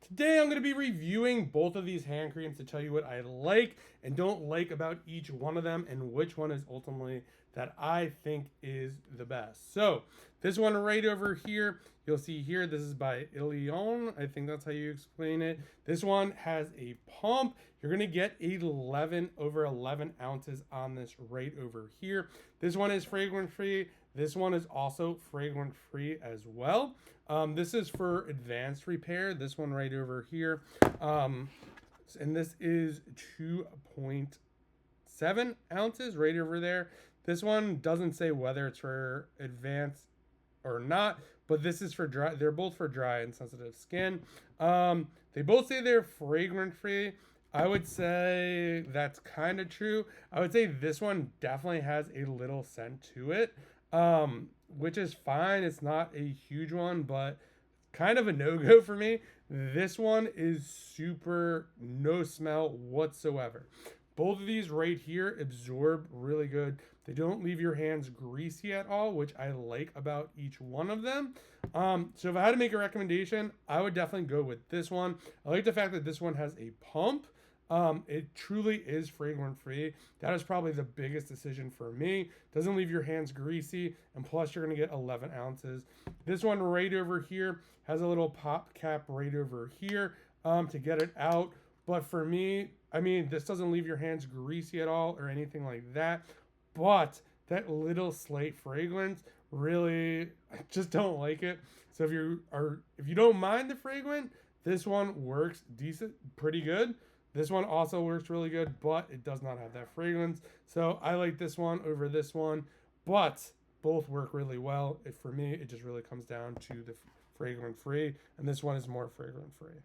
Today I'm going to be reviewing both of these hand creams to tell you what I like and don't like about each one of them and which one is ultimately that I think is the best. So this one right over here, you'll see here, this is by Ilion. I think that's how you explain it. This one has a pump. You're going to get 11 ounces on this right over here. This one is fragrance free. This one is also fragrance free as well. This is for advanced repair. This one right over here. And this is 2.7 ounces right over there. This one doesn't say whether it's for advanced or not, but this is for dry. They're both for dry and sensitive skin. They both say they're fragrance free. I would say that's kind of true. I would say this one definitely has a little scent to it, which is fine. It's not a huge one, but kind of a no-go for me. This one is super no smell whatsoever. Both of these right here absorb really good. They don't leave your hands greasy at all, which I like about each one of them. So if I had to make a recommendation, I would definitely go with this one. I like the fact that this one has a pump. It truly is fragrance free. That is probably the biggest decision for me. Doesn't leave your hands greasy, and plus you're gonna get 11 ounces. This one right over here has a little pop cap right over here to get it out. But for me, I mean, this doesn't leave your hands greasy at all or anything like that. But that little slight fragrance, really, I just don't like it. So if you don't mind the fragrance, this one works decent, pretty good. This one also works really good, but it does not have that fragrance. So I like this one over this one, but both work really well. For me, it just really comes down to the fragrance free, and this one is more fragrance free.